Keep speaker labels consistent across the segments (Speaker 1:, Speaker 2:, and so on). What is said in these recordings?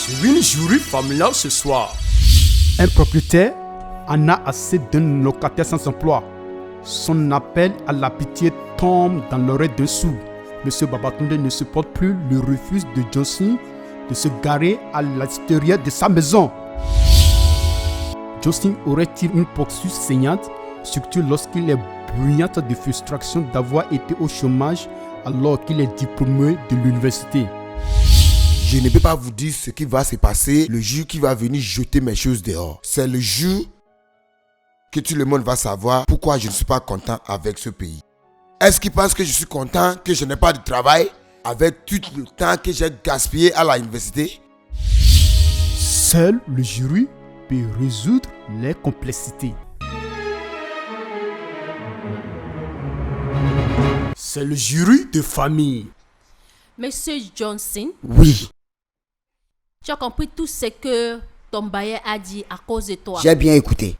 Speaker 1: Sur une jury familiale ce soir.
Speaker 2: Un propriétaire en a assez d'un locataire sans emploi. Son appel à la pitié tombe dans l'oreille d'un sourd. Monsieur Babatunde ne supporte plus le refus de Jocelyn de se garer à l'extérieur de sa maison. Jocelyn aurait-il une poursuite saignante, surtout lorsqu'il est bruyante de frustration d'avoir été au chômage alors qu'il est diplômé de l'université.
Speaker 3: Je ne peux pas vous dire ce qui va se passer le jour qui va venir jeter mes choses dehors. C'est le jour que tout le monde va savoir pourquoi je ne suis pas content avec ce pays. Est-ce qu'ils pensent que je suis content que je n'ai pas de travail avec tout le temps que j'ai gaspillé à l'université?
Speaker 2: Seul le jury peut résoudre les complexités.
Speaker 1: C'est le jury de famille.
Speaker 4: Monsieur Johnson,
Speaker 3: Oui,
Speaker 4: tu as compris tout ce que ton bailleur a dit à cause de toi.
Speaker 3: j'ai bien écouté.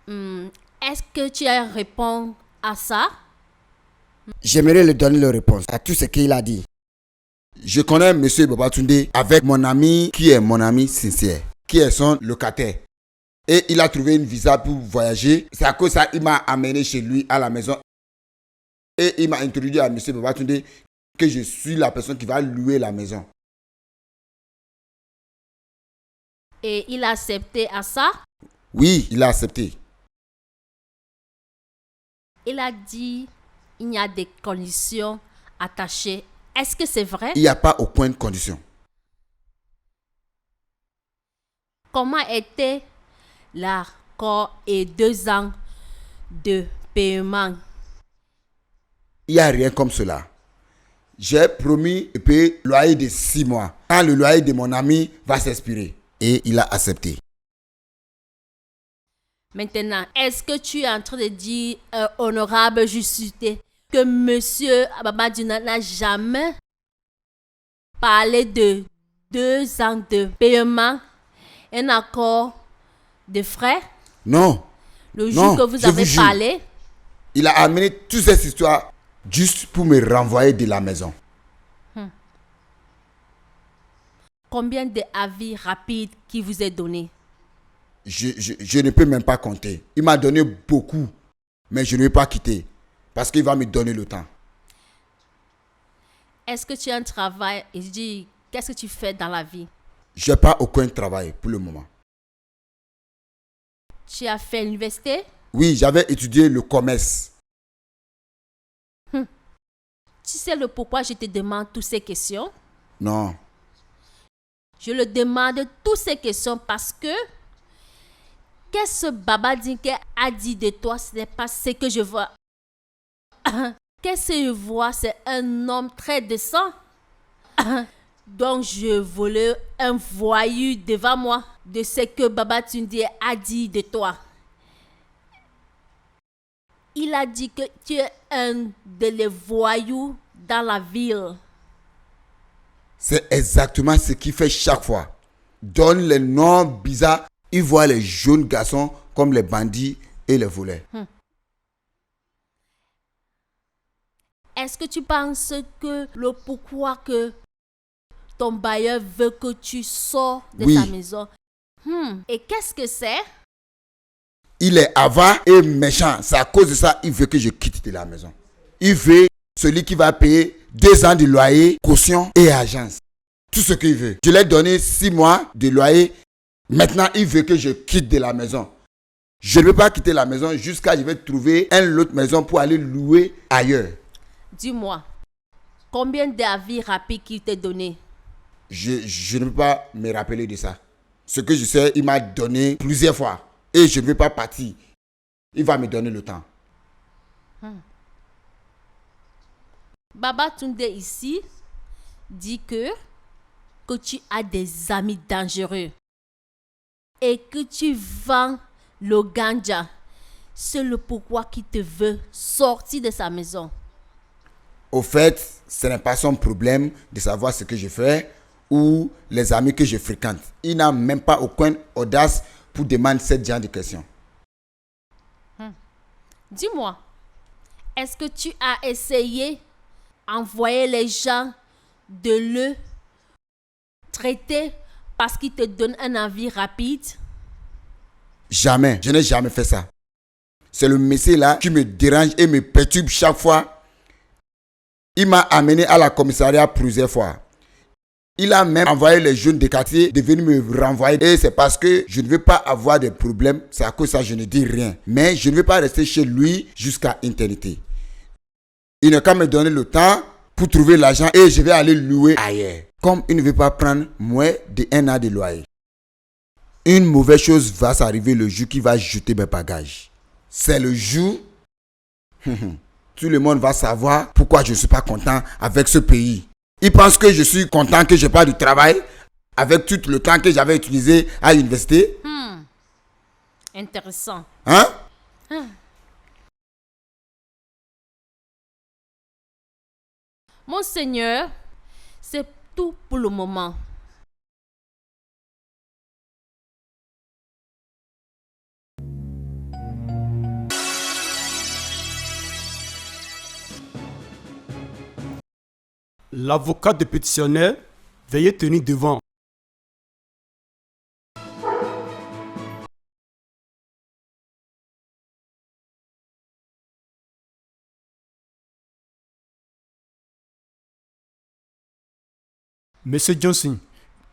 Speaker 4: Est-ce que tu as répondu à ça?
Speaker 3: J'aimerais lui donner la réponse à tout ce qu'il a dit. Je connais M. Babatunde avec mon ami qui est mon ami sincère, qui est son locataire. Et il a trouvé une visa pour voyager. C'est à cause de ça qu'il m'a amené chez lui à la maison. Et il m'a introduit à M. Babatunde que je suis la personne qui va louer la maison.
Speaker 4: Et il a accepté à ça?
Speaker 3: Oui, il a accepté.
Speaker 4: Il a dit il y a des conditions attachées. Est-ce que c'est vrai?
Speaker 3: Il n'y a pas aucune condition.
Speaker 4: Comment était l'accord et 2 ans de paiement?
Speaker 3: Il n'y a rien comme cela. J'ai promis de payer le loyer de 6 mois. Quand le loyer de mon ami va s'expirer. Et il a accepté.
Speaker 4: Maintenant, est-ce que tu es en train de dire, honorable justice, que monsieur Babaduna n'a jamais parlé de 2 ans de paiement, un accord de frais?
Speaker 3: Non.
Speaker 4: Le jour
Speaker 3: Non,
Speaker 4: que vous
Speaker 3: je vous
Speaker 4: avez
Speaker 3: jure.
Speaker 4: parlé,
Speaker 3: Il a amené toute cette histoire juste pour me renvoyer de la maison.
Speaker 4: combien d'avis rapides qui vous est donné?
Speaker 3: Je ne peux même pas compter. Il m'a donné beaucoup, mais je ne vais pas quitter parce qu'il va me donner le temps.
Speaker 4: Est-ce que tu as un travail? Et je dis, qu'est-ce que tu fais dans la vie?
Speaker 3: Je n'ai pas aucun travail pour le moment.
Speaker 4: Tu as fait l'université?
Speaker 3: Oui, j'avais étudié le commerce.
Speaker 4: Tu sais le pourquoi je te demande toutes ces questions?
Speaker 3: Non.
Speaker 4: Je le demande toutes ces questions parce que qu'est-ce que Baba Dinke a dit de toi, ce n'est pas ce que je vois. Qu'est-ce que je vois, c'est un homme très décent. Donc je voulais un voyou devant moi de ce que Baba Tunde a dit de toi. Il a dit que tu es un des voyous dans la ville.
Speaker 3: C'est exactement ce qu'il fait chaque fois. Donne les noms bizarres. Il voit les jeunes garçons comme les bandits et les voleurs.
Speaker 4: Est-ce que tu penses que le pourquoi que ton bailleur veut que tu sors de
Speaker 3: Oui.
Speaker 4: sa maison? Et qu'est-ce que c'est?
Speaker 3: Il est avare et méchant. C'est à cause de ça qu'il veut que je quitte de la maison. Il veut celui qui va payer 2 ans de loyer, caution et agence. Tout ce qu'il veut. Je lui ai donné 6 mois de loyer. Maintenant, il veut que je quitte de la maison. Je ne peux pas quitter la maison jusqu'à ce que je vais trouver une autre maison pour aller louer ailleurs.
Speaker 4: Dis-moi, combien d'avis rapides qu'il t'a donné?
Speaker 3: Je ne peux pas me rappeler de ça. Ce que je sais, il m'a donné plusieurs fois. Et je ne vais pas partir. Il va me donner le temps.
Speaker 4: Baba Tunde ici dit que tu as des amis dangereux et que tu vends le ganja. C'est le pourquoi qu'il te veut sortir de sa maison.
Speaker 3: Au fait, ce n'est pas son problème de savoir ce que je fais ou les amis que je fréquente. Il n'a même pas aucune audace pour demander ce genre de questions.
Speaker 4: Dis-moi, est-ce que tu as essayé d'envoyer les gens de le traiter parce qu'il te donne un envie rapide?
Speaker 3: Jamais. Je n'ai jamais fait ça. C'est le monsieur là qui me dérange et me perturbe chaque fois. Il m'a amené à la commissariat plusieurs fois. Il a même envoyé les jeunes des quartiers de venir me renvoyer. Et c'est parce que je ne veux pas avoir de problème. C'est à cause de ça que je ne dis rien. Mais je ne veux pas rester chez lui jusqu'à éternité. Il n'a qu'à me donner le temps pour trouver l'argent et je vais aller louer ailleurs. Comme il ne veut pas prendre moins d'1 an de loyer. Une mauvaise chose va s'arriver le jour qu'il va jeter mes bagages. C'est le jour tout le monde va savoir pourquoi je ne suis pas content avec ce pays. Il pense que je suis content que je n'ai pas du travail avec tout le temps que j'avais utilisé à l'université.
Speaker 4: Intéressant.
Speaker 3: Hein?
Speaker 4: Monseigneur, c'est tout pour le moment.
Speaker 2: L'avocat de pétitionnaire, veuillez tenir devant. Monsieur Johnson,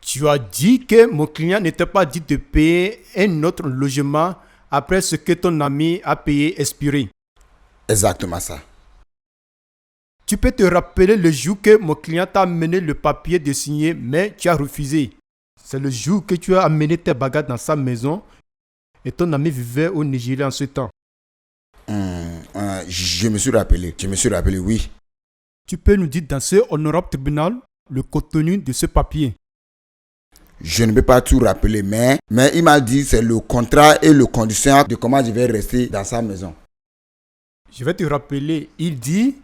Speaker 2: tu as dit que mon client n'était pas dit de payer un autre logement après ce que ton ami a payé expiré.
Speaker 3: Exactement ça.
Speaker 2: Tu peux te rappeler le jour que mon client t'a amené le papier de signer, mais tu as refusé. C'est le jour que tu as amené tes bagages dans sa maison et ton ami vivait au Nigeria en ce temps.
Speaker 3: Je me suis rappelé, oui.
Speaker 2: Tu peux nous dire dans ce honorable tribunal le contenu de ce papier?
Speaker 3: Je ne peux pas tout rappeler, mais il m'a dit c'est le contrat et le condition de comment je vais rester dans sa maison.
Speaker 2: Je vais te rappeler, il dit,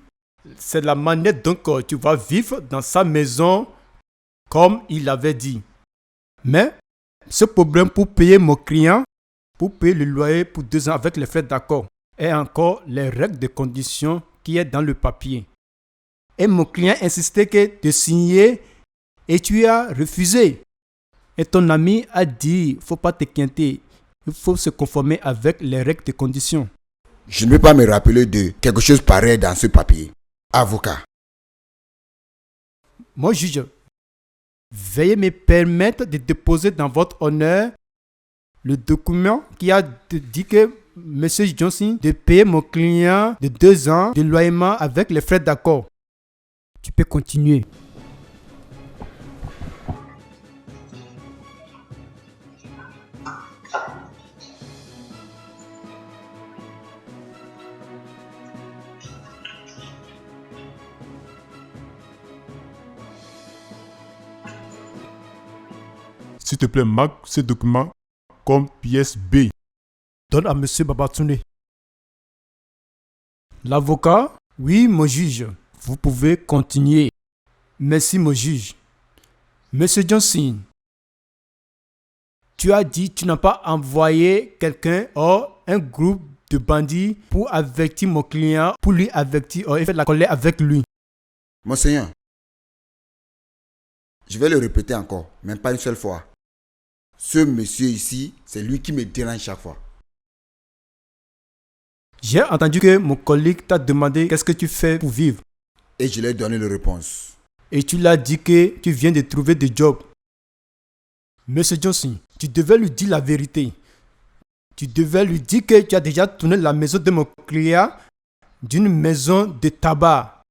Speaker 2: c'est la manière dont tu vas vivre dans sa maison comme il avait dit. Mais ce problème pour payer mon client, pour payer le loyer pour 2 ans avec les frais d'accord, et encore les règles de conditions qui est dans le papier. Et mon client insistait que de signer et tu as refusé. Et ton ami a dit, il ne faut pas te quinter, il faut se conformer avec les règles de conditions.
Speaker 3: Je ne peux pas me rappeler de quelque chose pareil dans ce papier. Avocat.
Speaker 2: Mon juge, veuillez me permettre de déposer dans votre honneur le document qui a dit que M. Johnson de payer mon client de 2 ans de loyer avec les frais d'accord. Tu peux continuer.
Speaker 5: S'il te plaît, marque ce document comme pièce B.
Speaker 2: Donne à M. Babatunde. L'avocat, oui, mon juge, vous pouvez continuer. Merci, mon juge. Monsieur Johnson, tu as dit que tu n'as pas envoyé quelqu'un ou un groupe de bandits pour avertir mon client, pour lui avertir et faire la colère avec lui.
Speaker 3: Monseigneur, je vais le répéter encore, même pas une seule fois. Ce monsieur ici, c'est lui qui me dérange chaque fois.
Speaker 2: J'ai entendu que mon collègue t'a demandé qu'est-ce que tu fais pour vivre.
Speaker 3: Et je lui ai donné la réponse.
Speaker 2: Et tu l'as dit que tu viens de trouver des jobs. Monsieur Johnson, tu devais lui dire la vérité. Tu devais lui dire que tu as déjà tourné la maison de mon client d'une maison de tabac.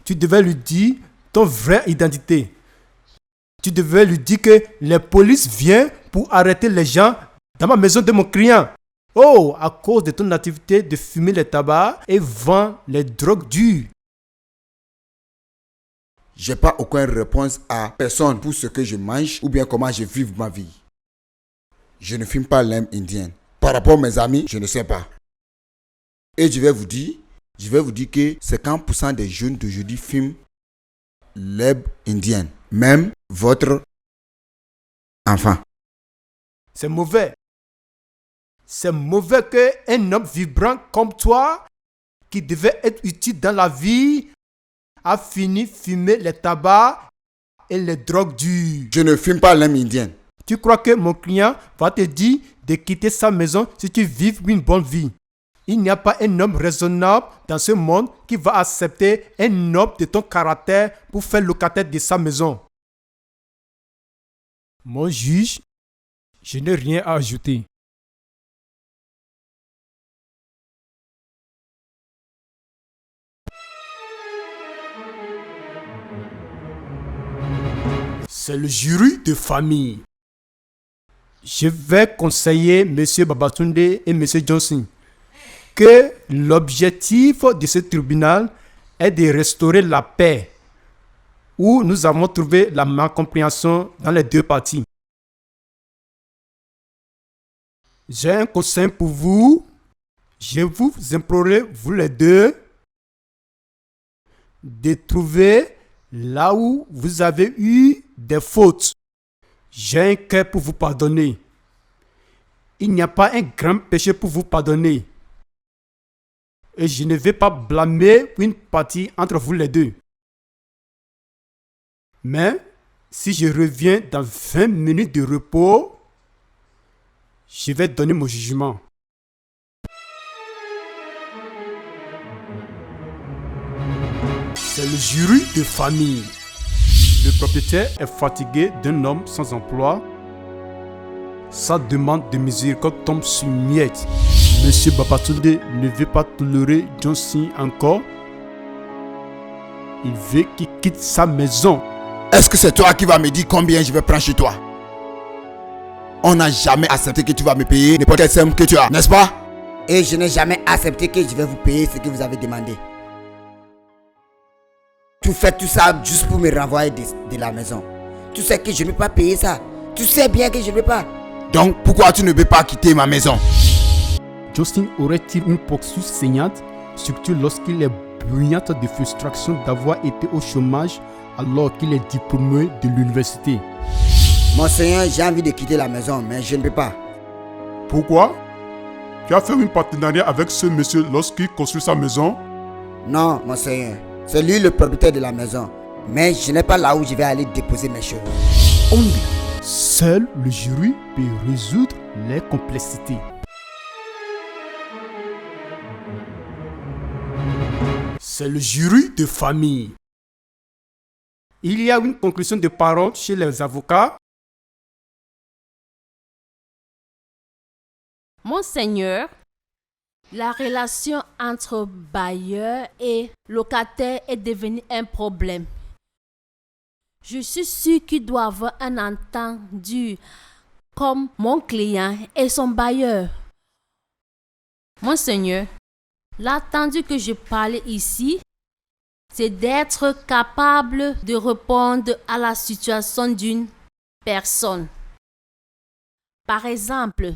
Speaker 2: Tu devais lui dire ton vraie identité. Tu devais lui dire que les polices viennent pour arrêter les gens dans ma maison de mon client. Oh, à cause de ton activité de fumer les tabacs et vendre les drogues dures.
Speaker 3: Je n'ai pas aucune réponse à personne pour ce que je mange ou bien comment je vis ma vie. Je ne fume pas l'herbe indienne. Par rapport à mes amis, je ne sais pas. Et je vais vous dire que 50% des jeunes d'aujourd'hui fument l'herbe indienne. Même votre enfant.
Speaker 2: C'est mauvais. C'est mauvais qu'un homme vibrant comme toi, qui devait être utile dans la vie, a fini fumer les tabacs et les drogues dures.
Speaker 3: Je ne fume pas l'herbe indienne.
Speaker 2: Tu crois que mon client va te dire de quitter sa maison si tu vis une bonne vie? Il n'y a pas un homme raisonnable dans ce monde qui va accepter un homme de ton caractère pour faire locataire de sa maison. Mon juge, je n'ai rien à ajouter.
Speaker 1: C'est le jury de famille.
Speaker 2: Je vais conseiller M. Babatunde et M. Johnson que l'objectif de ce tribunal est de restaurer la paix, où nous avons trouvé la malcompréhension dans les deux parties. J'ai un conseil pour vous. Je vous implorerai, vous les deux, de trouver là où vous avez eu des fautes. J'ai un cœur pour vous pardonner. Il n'y a pas un grand péché pour vous pardonner. Et je ne vais pas blâmer une partie entre vous les deux. Mais si je reviens dans 20 minutes de repos, je vais donner mon jugement.
Speaker 1: C'est le jury de famille.
Speaker 2: Le propriétaire est fatigué d'un homme sans emploi. Sa demande de miséricorde tombe sur miettes. Monsieur Babatunde ne veut pas tolérer Johnson encore. Il veut qu'il quitte sa maison.
Speaker 3: Est-ce que c'est toi qui vas me dire combien je vais prendre chez toi? On n'a jamais accepté que tu vas me payer n'importe quelle somme que tu as, n'est-ce pas?
Speaker 6: Et je n'ai jamais accepté que je vais vous payer ce que vous avez demandé. Tu fais tout ça juste pour me renvoyer de la maison. Tu sais que je ne peux pas payer ça. Tu sais bien que je ne peux pas.
Speaker 3: Donc pourquoi tu ne peux pas quitter ma maison?
Speaker 2: Justin aurait-il une poursuite saignante, surtout lorsqu'il est bruyant de frustration d'avoir été au chômage alors qu'il est diplômé de l'université?
Speaker 6: Monseigneur, j'ai envie de quitter la maison, mais je ne peux pas.
Speaker 5: Pourquoi? Tu as fait un partenariat avec ce monsieur lorsqu'il construit sa maison?
Speaker 6: Non, monseigneur. C'est lui le propriétaire de la maison. Mais je n'ai pas là où je vais aller déposer mes choses.
Speaker 2: Seul le jury peut résoudre les complexités.
Speaker 1: C'est le jury de famille.
Speaker 2: Il y a une conclusion de parole chez les avocats.
Speaker 4: Monseigneur, la relation entre bailleur et locataire est devenue un problème. Je suis sûr qu'il doit avoir un entendu comme mon client et son bailleur. Monseigneur, l'attendu que je parle ici, c'est d'être capable de répondre à la situation d'une personne. Par exemple,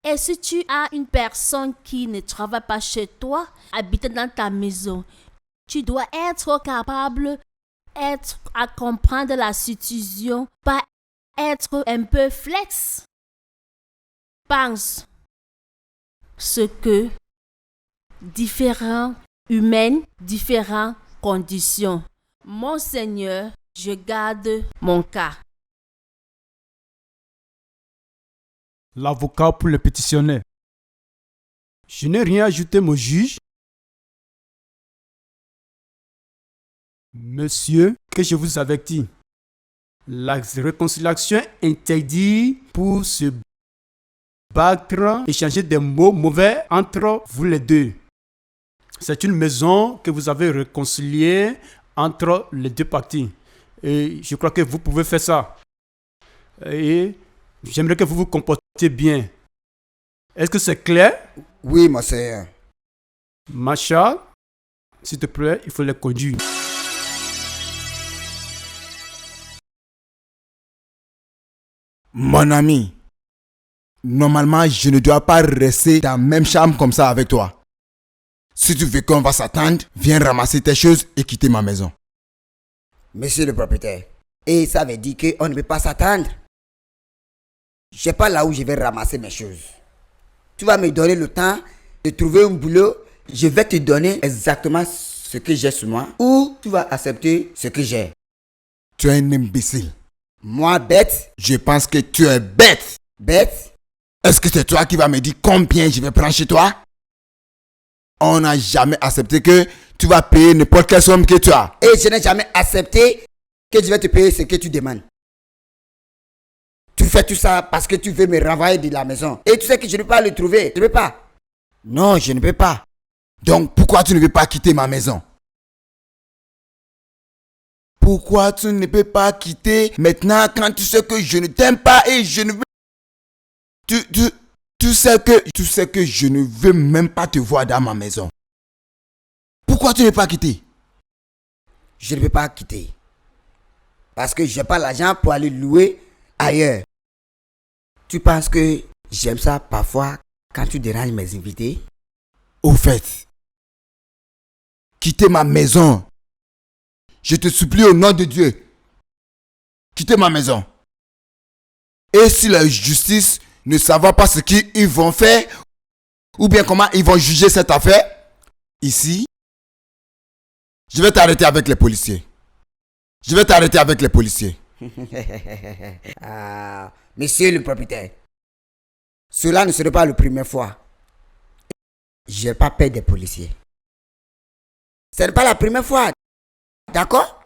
Speaker 4: et si tu as une personne qui ne travaille pas chez toi, habite dans ta maison, tu dois être capable à comprendre la situation, pas être un peu flex. Pense ce que différents humains, différentes conditions. Monseigneur, je garde mon cas.
Speaker 2: L'avocat pour le pétitionnaire. Je n'ai rien ajouté, mon juge. Monsieur, que je vous avertis, la réconciliation interdit pour se battre, échanger des mots mauvais entre vous les deux. C'est une maison que vous avez réconciliée entre les deux parties. Et je crois que vous pouvez faire ça. Et j'aimerais que vous vous comportiez bien. Est-ce que c'est clair?
Speaker 6: Oui, monseigneur.
Speaker 2: Marshall, s'il te plaît, il faut les conduire.
Speaker 3: Mon ami, normalement, je ne dois pas rester dans la même chambre comme ça avec toi. Si tu veux qu'on va s'attendre, viens ramasser tes choses et quitter ma maison.
Speaker 6: Monsieur le propriétaire, et ça veut dire qu'on ne peut pas s'attendre. Je ne sais pas là où je vais ramasser mes choses. Tu vas me donner le temps de trouver un boulot. Je vais te donner exactement ce que j'ai sur moi. Ou tu vas accepter ce que j'ai.
Speaker 3: Tu es un imbécile.
Speaker 6: Moi, bête?
Speaker 3: Je pense que tu es bête.
Speaker 6: Bête?
Speaker 3: Est-ce que c'est toi qui vas me dire combien je vais prendre chez toi? On n'a jamais accepté que tu vas payer n'importe quelle somme que tu as.
Speaker 6: Et je n'ai jamais accepté que je vais te payer ce que tu demandes. Tu fais tout ça parce que tu veux me renvoyer de la maison. Et tu sais que je ne peux pas le trouver. Je ne peux pas. Non, je ne peux pas.
Speaker 3: Donc pourquoi tu ne veux pas quitter ma maison? Pourquoi tu ne peux pas quitter maintenant quand tu sais que je ne t'aime pas et je ne veux... Tu sais que je ne veux même pas te voir dans ma maison. Pourquoi tu ne veux pas quitter?
Speaker 6: Je ne peux pas quitter. Parce que je n'ai pas l'argent pour aller louer ailleurs. Tu penses que j'aime ça parfois quand tu déranges mes invités?
Speaker 3: Au fait, quitter ma maison. Je te supplie au nom de Dieu. Quittez ma maison. Et si la justice ne savent pas ce qu'ils vont faire, ou bien comment ils vont juger cette affaire, ici, je vais t'arrêter avec les policiers. Je vais t'arrêter avec les policiers.
Speaker 6: Ah, monsieur le propriétaire, cela ne serait pas la première fois. Je n'ai pas peur des policiers. Ce n'est pas la première fois. D'accord?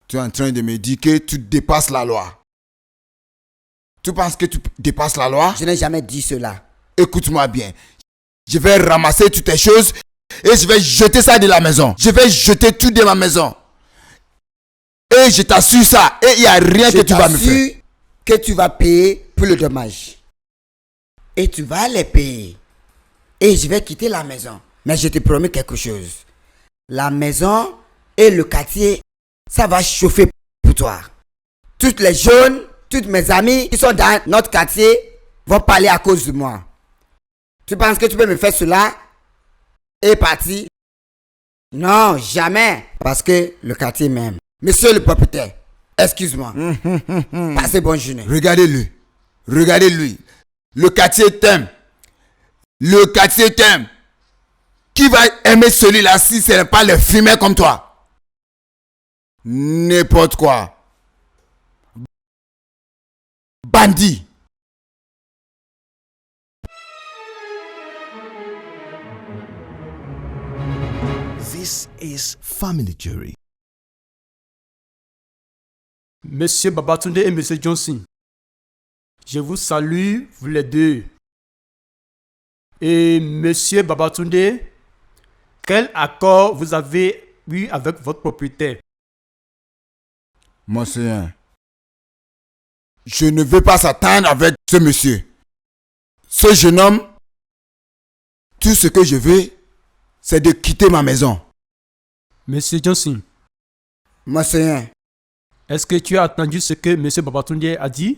Speaker 3: Tu es en train de me dire que tu dépasses la loi. Tu penses que tu dépasses la loi?
Speaker 6: Je n'ai jamais dit cela.
Speaker 3: Écoute-moi bien. Je vais ramasser toutes tes choses et je vais jeter ça de la maison. Je vais jeter tout de ma maison. Et je t'assure ça. Et il n'y a rien que tu vas me faire.
Speaker 6: Je t'assure que tu vas payer pour le dommage. Et tu vas les payer. Et je vais quitter la maison. Mais je te promets quelque chose. La maison et le quartier, ça va chauffer pour toi. Toutes les jeunes, toutes mes amis qui sont dans notre quartier vont parler à cause de moi. Tu penses que tu peux me faire cela et partir? Non, jamais. Parce que le quartier m'aime. Monsieur le propriétaire, excuse-moi. Passez bonne journée.
Speaker 3: Regardez-le. Regardez-lui. Le quartier t'aime. Le quartier t'aime. Qui va aimer celui-là si ce n'est pas le fumeur comme toi? N'importe quoi. Bandit.
Speaker 1: This is Family Jury.
Speaker 2: Monsieur Babatunde et Monsieur Johnson, je vous salue, vous les deux. Et Monsieur Babatunde, quel accord vous avez eu avec votre propriétaire?
Speaker 3: Monsieur, je ne veux pas s'attendre avec ce monsieur. Ce jeune homme, tout ce que je veux, c'est de quitter ma maison.
Speaker 2: Monsieur Johnson,
Speaker 6: Monsieur,
Speaker 2: est-ce que tu as entendu ce que Monsieur Babatunde a dit?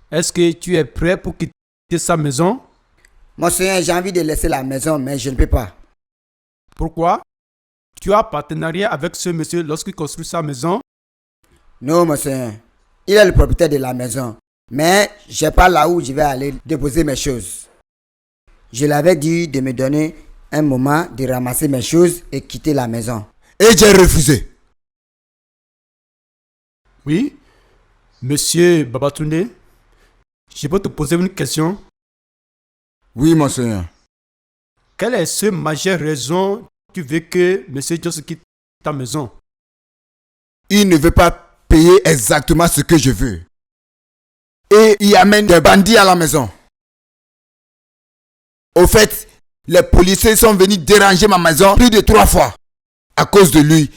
Speaker 2: Est-ce que tu es prêt pour quitter sa maison?
Speaker 6: monsieur, j'ai envie de laisser la maison, mais je ne peux pas.
Speaker 2: Pourquoi? Tu as partenariat avec ce monsieur lorsqu'il construit sa maison?
Speaker 6: Non, monsieur. Il est le propriétaire de la maison. Mais je ne sais pas là où je vais aller déposer mes choses. Je l'avais dit de me donner un moment de ramasser mes choses et quitter la maison.
Speaker 3: Et j'ai refusé.
Speaker 2: Oui, Monsieur Babatunde, je peux te poser une question?
Speaker 3: Oui, monsieur.
Speaker 2: Quelle est cette majeure raison que tu veux que Monsieur Johnson quitte ta maison?
Speaker 3: Il ne veut pas payer exactement ce que je veux. Et il amène des bandits à la maison. Au fait, les policiers sont venus déranger ma maison plus de 3 fois. À cause de lui.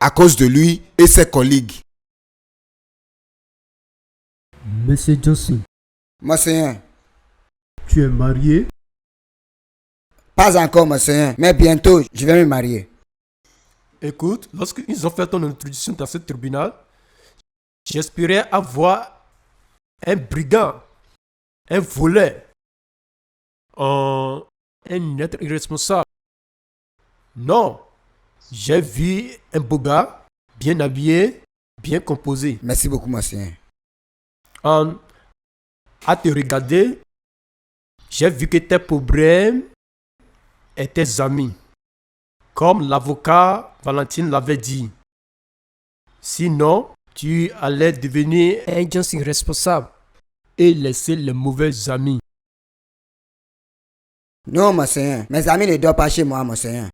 Speaker 3: À cause de lui et ses collègues.
Speaker 2: Monsieur Johnson,
Speaker 6: Monsieur,
Speaker 2: tu es marié?
Speaker 6: pas encore, monsieur, mais bientôt, je vais me marier.
Speaker 2: Écoute, lorsqu'ils ont fait ton introduction dans ce tribunal, j'espérais avoir un brigand, un voleur, un être irresponsable. Non, j'ai vu un beau gars, bien habillé, bien composé.
Speaker 6: Merci beaucoup, monsieur.
Speaker 2: À te regarder, j'ai vu que tes problèmes et tes amis, comme l'avocat Valentine l'avait dit. Sinon, tu allais devenir
Speaker 7: un gens irresponsable.
Speaker 2: et laisser les mauvais amis.
Speaker 6: Non, mon Seigneur. Mes amis ne dorment pas chez moi, mon Seigneur.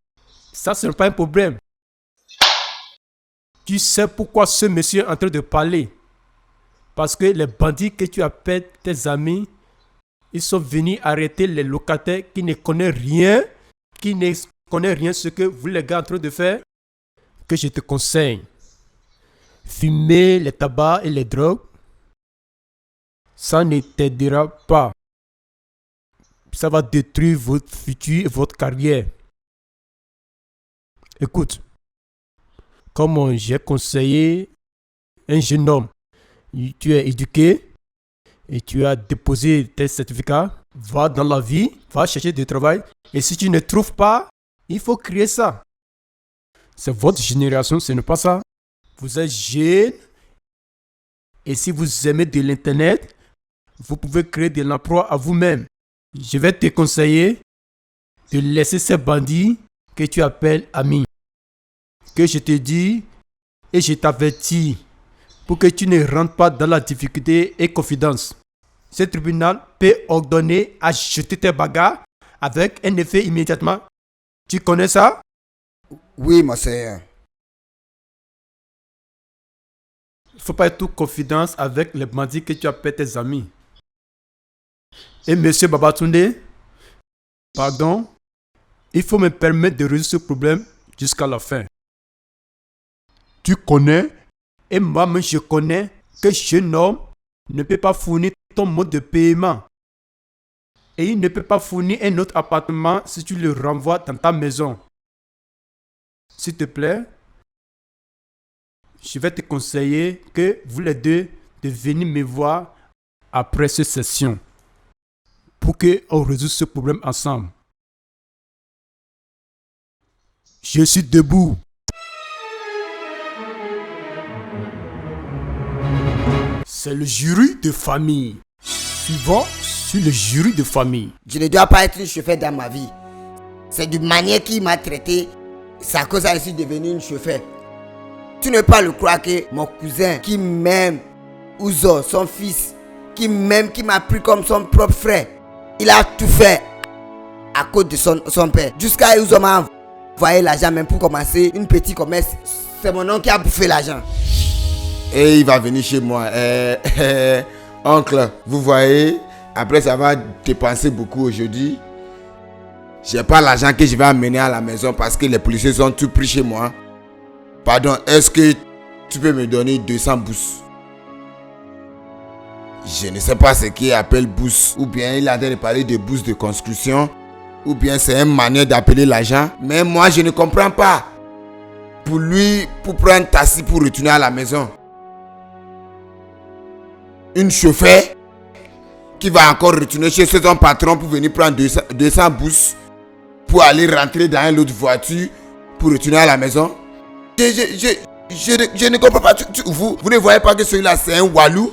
Speaker 2: Ça, ce n'est pas un problème. Tu sais pourquoi ce monsieur est en train de parler? Parce que les bandits que tu appelles tes amis, ils sont venus arrêter les locataires qui ne connaissent rien, ce que vous les gars en train de faire, que je te conseille. Fumer les tabacs et les drogues, ça ne t'aidera pas. Ça va détruire votre futur et votre carrière. Écoute, comme j'ai conseillé un jeune homme, tu es éduqué et tu as déposé tes certificats, va dans la vie, va chercher du travail. Et si tu ne trouves pas, il faut créer ça. C'est votre génération, ce n'est pas ça. Vous êtes jeune et si vous aimez de l'internet, vous pouvez créer de l'emploi à vous-même. Je vais te conseiller de laisser ces bandits que tu appelles amis. Que je te dis et je t'avertis pour que tu ne rentres pas dans la difficulté et confidence. Ce tribunal peut ordonner à jeter tes bagages avec un effet immédiatement. Tu connais ça?
Speaker 6: Oui, mon Seigneur.
Speaker 2: Il ne faut pas être toute confidence avec les bandits que tu appelles tes amis. Et monsieur Babatunde, pardon, il faut me permettre de résoudre ce problème jusqu'à la fin.
Speaker 5: Tu connais?
Speaker 2: Et moi-même, je connais que jeune homme ne peut pas fournir ton mode de paiement. Et il ne peut pas fournir un autre appartement si tu le renvoies dans ta maison. S'il te plaît, je vais te conseiller que vous les deux de venir me voir après cette session pour qu'on résolve ce problème ensemble. Je suis debout. C'est le jury de famille. Suivant sur le jury de famille.
Speaker 6: Je ne dois pas être un chauffeur dans ma vie. C'est d'une manière qu'il m'a traité. C'est à cause de ça que je suis devenu un chauffeur. Tu ne peux pas le croire que mon cousin qui m'aime, Ouzo, son fils, qui m'aime, qui m'a pris comme son propre frère, il a tout fait à cause de son père. Jusqu'à Ouzo m'a envoyé l'argent même pour commencer une petite commerce. C'est mon oncle qui a bouffé l'argent.
Speaker 3: Et il va venir chez moi. Oncle, vous voyez, après ça va dépenser beaucoup aujourd'hui. J'ai pas l'argent que je vais amener à la maison parce que les policiers ont tout pris chez moi. Pardon, est-ce que tu peux me donner 200 bourses? Je ne sais pas ce qu'il appelle bourse. Ou bien il a en train de parler de bourse de construction. Ou bien c'est une manière d'appeler l'argent. Mais moi je ne comprends pas. Pour lui, pour prendre un taxi pour retourner à la maison. Une chauffeur qui va encore retourner chez son patron pour venir prendre 200 bourses pour aller rentrer dans une autre voiture pour retourner à la maison. Je ne comprends pas. Vous ne voyez pas que celui-là c'est un walou?